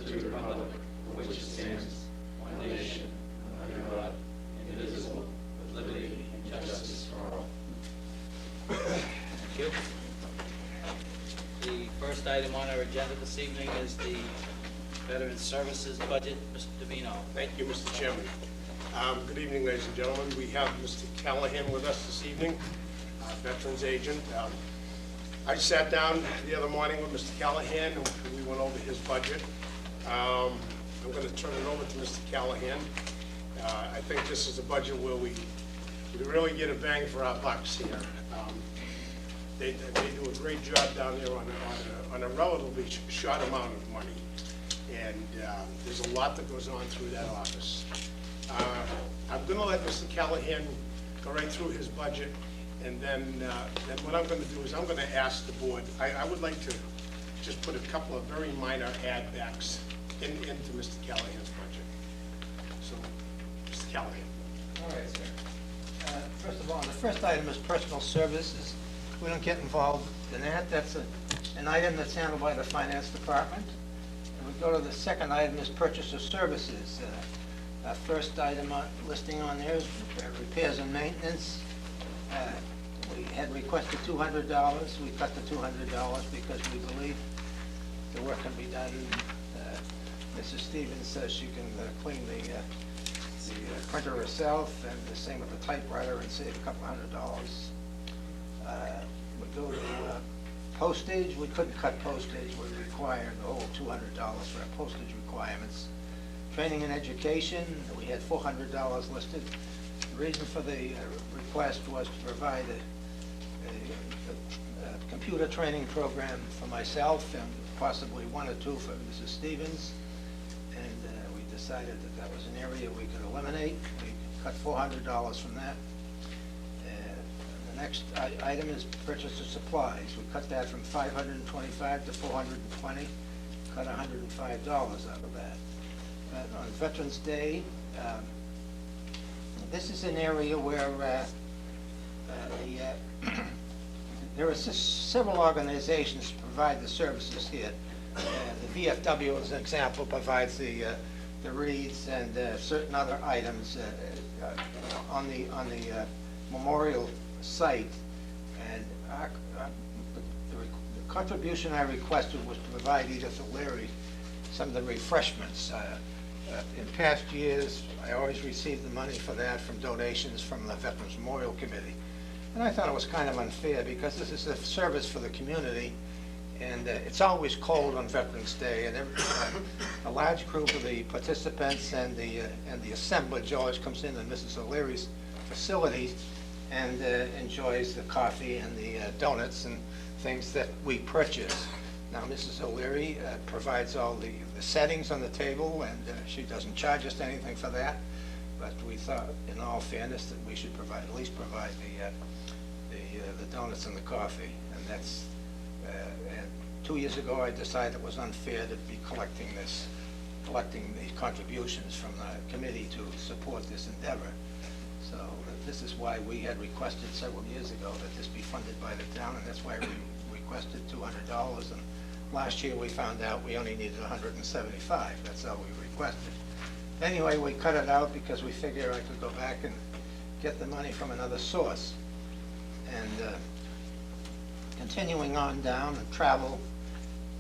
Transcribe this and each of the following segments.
to the republic for which it stands, one nation, under God, indivisible, with liberty and justice for all. Thank you. The first item on our agenda this evening is the Veteran Services Budget. Mr. Davino. Thank you, Mr. Chairman. Good evening, ladies and gentlemen. We have Mr. Callahan with us this evening, Veterans Agent. I sat down the other morning with Mr. Callahan, and we went over his budget. I'm going to turn it over to Mr. Callahan. I think this is a budget where we really get a bang for our bucks here. They do a great job down there on a relatively short amount of money. And there's a lot that goes on through that office. I'm going to let Mr. Callahan go right through his budget, and then what I'm going to do is I'm going to ask the board, I would like to just put a couple of very minor add-backs into Mr. Callahan's budget. So, Mr. Callahan. All right, sir. First of all, the first item is personal services. We don't get involved in that. That's an item that's handled by the finance department. And we go to the second item is purchase of services. First item listing on there is repairs and maintenance. We had requested $200. We cut the $200 because we believe the work can be done. Mrs. Stevens says she can clean the printer herself, and the same with the typewriter, and save a couple $100. We go to postage. We couldn't cut postage. We required the whole $200 for our postage requirements. Training and education, we had $400 listed. The reason for the request was to provide a computer training program for myself and possibly one or two for Mrs. Stevens. And we decided that was an area we could eliminate. We cut $400 from that. The next item is purchase of supplies. We cut that from $525 to $420, cut $105 out of that. On Veterans Day, this is an area where there are several organizations that provide the services here. The VFW, as an example, provides the wreaths and certain other items on the memorial site. And the contribution I requested was to provide Edith O'Leary some of the refreshments. In past years, I always received the money for that from donations from the Veterans Memorial Committee. And I thought it was kind of unfair because this is a service for the community, and it's always cold on Veterans Day, and a large group of the participants and the assemblage always comes in Mrs. O'Leary's facility and enjoys the coffee and the donuts and things that we purchase. Now, Mrs. O'Leary provides all the settings on the table, and she doesn't charge us anything for that. But we thought, in all fairness, that we should at least provide the donuts and the coffee. And that's. And 2 years ago, I decided it was unfair to be collecting the contributions from the committee to support this endeavor. So this is why we had requested several years ago that this be funded by the town, and that's why we requested $200. And last year we found out we only needed $175. That's all we requested. Anyway, we cut it out because we figured I could go back and get the money from another source. And continuing on down, travel,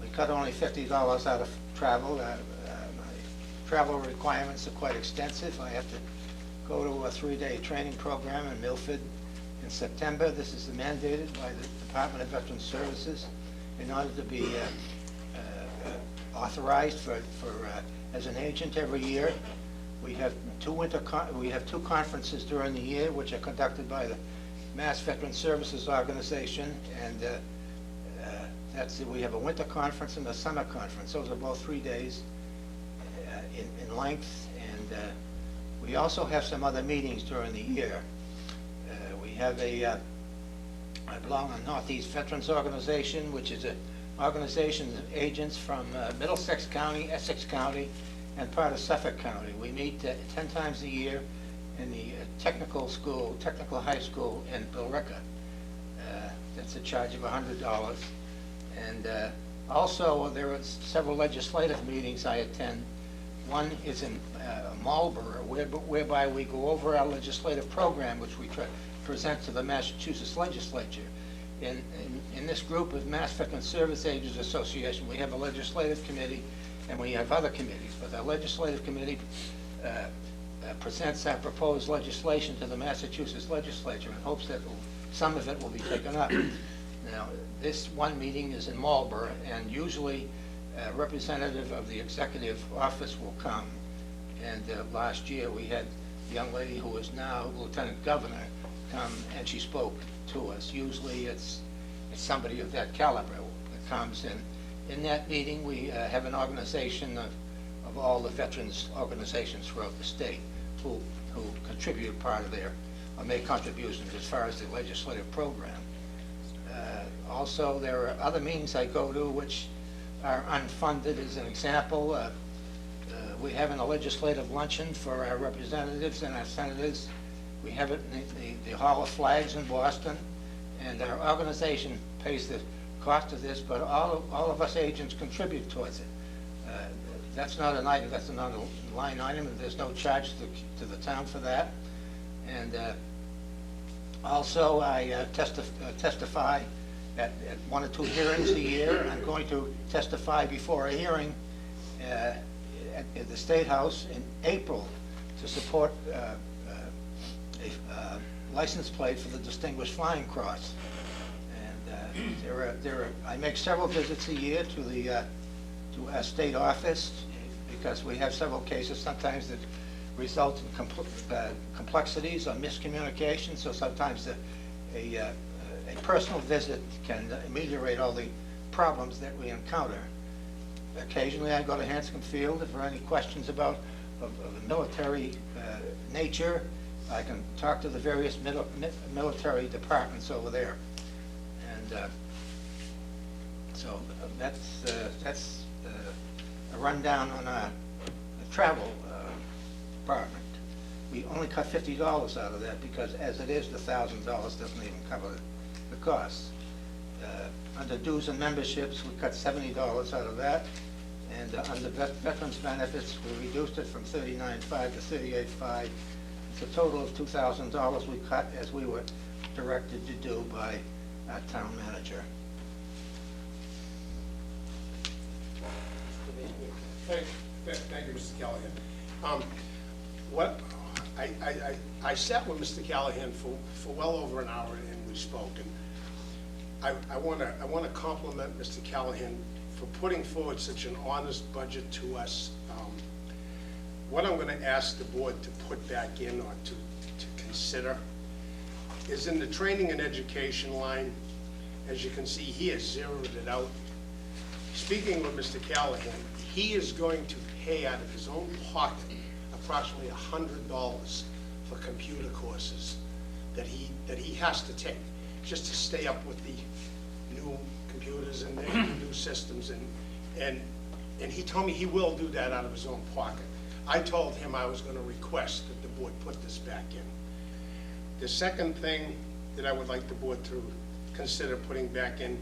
we cut only $50 out of travel. My travel requirements are quite extensive. I have to go to a 3-day training program in Milford in September. This is mandated by the Department of Veterans Services in order to be authorized as an agent every year. We have two conferences during the year, which are conducted by the Mass Veteran Services Organization, and we have a winter conference and a summer conference. Those are both 3 days in length, and we also have some other meetings during the year. We have I belong on Northeast Veterans Organization, which is an organization of agents from Middlesex County, Essex County, and part of Suffolk County. We meet 10 times a year in the technical high school in Billerica. That's a charge of $100. And Also, there are several legislative meetings I attend. One is in Marlborough, whereby we go over our legislative program, which we present to the Massachusetts legislature. In this group of Mass Veteran Service Agents Association, we have a legislative committee and we have other committees, but our legislative committee presents our proposed legislation to the Massachusetts legislature in hopes that some of it will be taken up. Now, this one meeting is in Marlborough, and usually a representative of the executive office will come. And last year, we had a young lady who is now Lieutenant Governor come, and she spoke to us. Usually, it's somebody of that caliber that comes. And in that meeting, we have an organization of all the veterans organizations throughout the state who contribute part of their, or make contributions as far as the legislative program. Also, there are other meetings I go to which are unfunded. As an example, we have a legislative luncheon for our representatives and our senators. We have it in the Hall of Flags in Boston, and our organization pays the cost of this, but all of us agents contribute towards it. That's not an item, that's another line item, and there's no charge to the town for that. And also, I testify at one or two hearings a year. I'm going to testify before a hearing at the State House in April to support a license plate for the Distinguished Flying Cross. And I make several visits a year to our state office because we have several cases sometimes that result in complexities or miscommunication. So sometimes a personal visit can ameliorate all the problems that we encounter. Occasionally, I go to Hanscom Field if there are any questions of a military nature. I can talk to the various military departments over there. And so that's a rundown on our travel department. We only cut $50 out of that because as it is, the $1,000 doesn't even cover the costs. Under dues and memberships, we cut $70 out of that. And under veterans benefits, we reduced it from $39.5 to $38.5. It's a total of $2,000 we cut as we were directed to do by our town manager. Thank you, Mr. Callahan. I sat with Mr. Callahan for well over an hour, and we spoke. And I want to compliment Mr. Callahan for putting forward such an honest budget to us. What I'm going to ask the board to put back in or to consider is in the training and education line. As you can see, he has zeroed it out. Speaking with Mr. Callahan, he is going to pay out of his own pocket approximately $100 for computer courses that he has to take just to stay up with the new computers and the new systems. And he told me he will do that out of his own pocket. I told him I was going to request that the board put this back in. The second thing that I would like the board to consider putting back in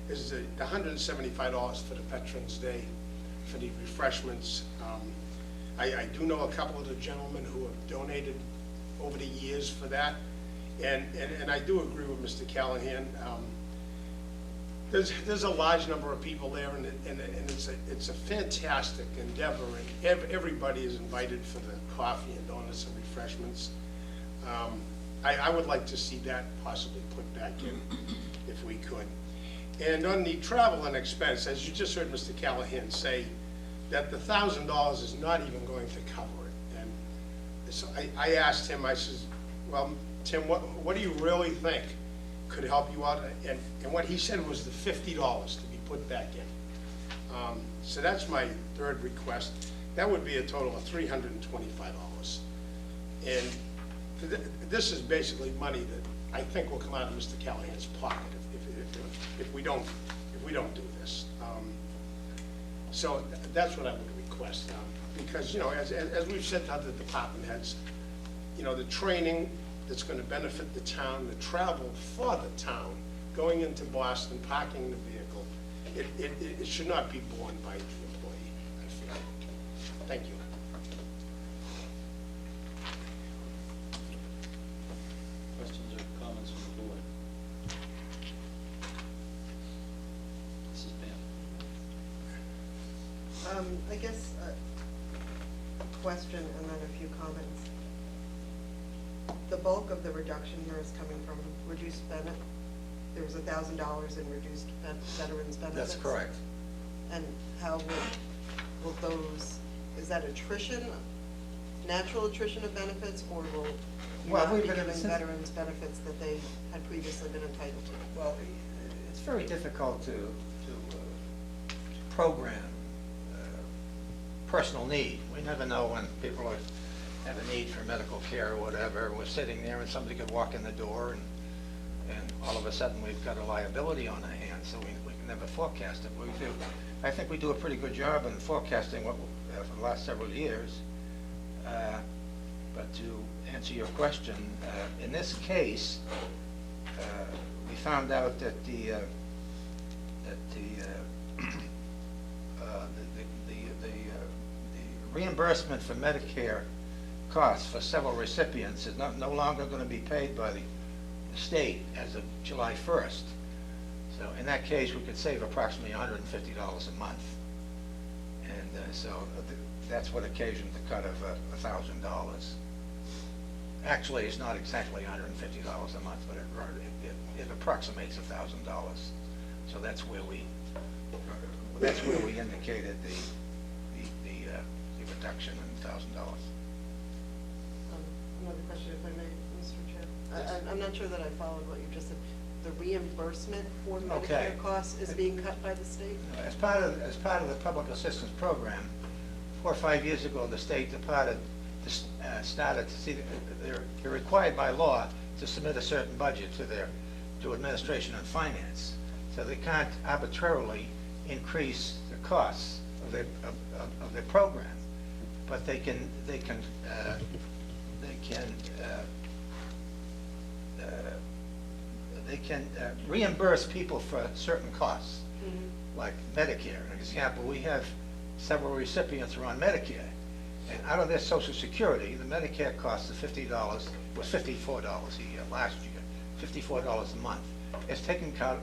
is the $175 for the Veterans Day, for the refreshments. I do know a couple of the gentlemen who have donated over the years for that, and I do agree with Mr. Callahan. There's a large number of people there, and it's a fantastic endeavor, and everybody is invited for the coffee and donuts and refreshments. I would like to see that possibly put back in if we could. And on the travel and expense, as you just heard Mr. Callahan say, that the $1,000 is not even going to cover it. And so I asked him, I says, well, Tim, what do you really think could help you out? And what he said was the $50 to be put back in. So that's my third request. That would be a total of $325. And this is basically money that I think will come out of Mr. Callahan's pocket if we don't do this. So that's what I would request, because, you know, as we've said to other department heads, you know, the training that's going to benefit the town, the travel for the town, going into Boston, parking the vehicle, it should not be borne by the employee, I feel. Thank you. Questions or comments from the board? Mrs. Pam? I guess a question and then a few comments. The bulk of the reduction here is coming from reduced benefit. There was $1,000 in reduced veterans benefits. That's correct. And how will those, is that attrition, natural attrition of benefits, or will you Well, not we've be been- giving veterans benefits that they had previously been entitled to? Well, it's very difficult to program personal need. We never know when people have a need for medical care or whatever. We're sitting there and somebody could walk in the door and all of a sudden we've got a liability on our hands, so we can never forecast it. I think we do a pretty good job in forecasting for the last several years. But to answer your question, in this case, we found out that the reimbursement for Medicare costs for several recipients is no longer going to be paid by the state as of July 1st. So in that case, we could save approximately $150 a month. And that's what occasioned the cut of $1,000. Actually, it's not exactly $150 a month, but it approximates $1,000. So that's where we indicated the reduction in $1,000. Another question, if I may, Mr. Chair. Yes. I'm not sure that I followed what you just said. The reimbursement for Okay. Medicare costs is being cut by the state? As part of the public assistance program, 4 or 5 years ago, the state started to see that they're required by law to submit a certain budget to administration and finance. So they can't arbitrarily increase the costs of their program, but they can reimburse people for certain costs, like Medicare. An example, we have several recipients who are on Medicare, and out of their Social Security, the Medicare cost of $50 was $54 a year last year, $54 a month. It's taken out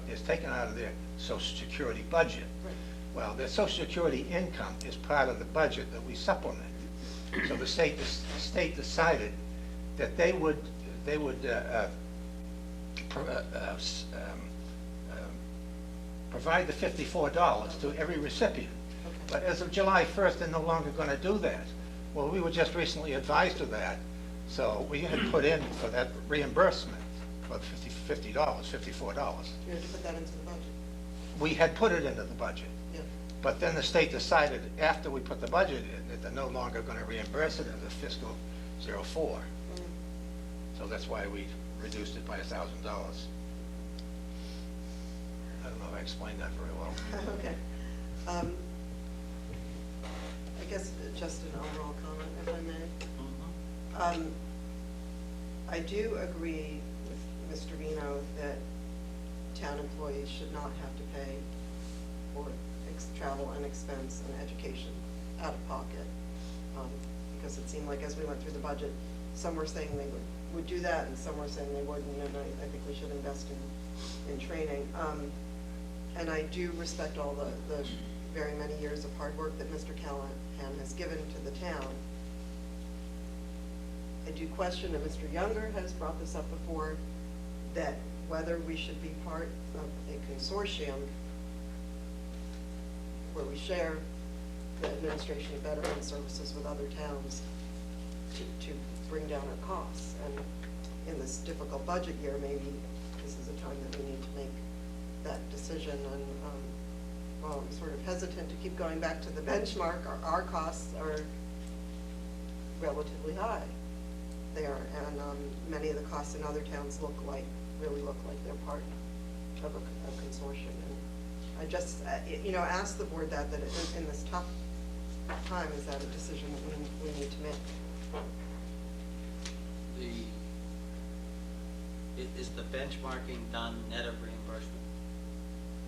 of their Social Security budget. Right. Well, their Social Security income is part of the budget that we supplement. So the state decided that they would provide the $54 to every recipient. Okay. But as of July 1st, they're no longer going to do that. Well, we were just recently advised of that, so we had put in for that reimbursement for $54. You have to put that into the budget? We had put it into the budget. Yeah. But then the state decided, after we put the budget in, that they're no longer going to reimburse it in the fiscal '04. So that's why we reduced it by $1,000. I don't know if I explained that very well. Okay. I guess just an overall comment, if I may. I do agree with Mr. Vino that town employees should not have to pay for travel and expense and education out of pocket. Because it seemed like as we went through the budget, some were saying they would do that and some were saying they wouldn't, and I think we should invest in training. And I do respect all the very many years of hard work that Mr. Callahan has given to the town. I do question, and Mr. Younger has brought this up before, that whether we should be part of a consortium where we share the administration of veteran services with other towns to bring down our costs. And in this difficult budget year, maybe this is a time that we need to make that decision. And well, I'm sort of hesitant to keep going back to the benchmark. Our costs are relatively high there, and many of the costs in other towns really look like they're part of a consortium. And I just, ask the board that in this tough time, is that a decision that we need to make? Is the benchmarking done net of reimbursement?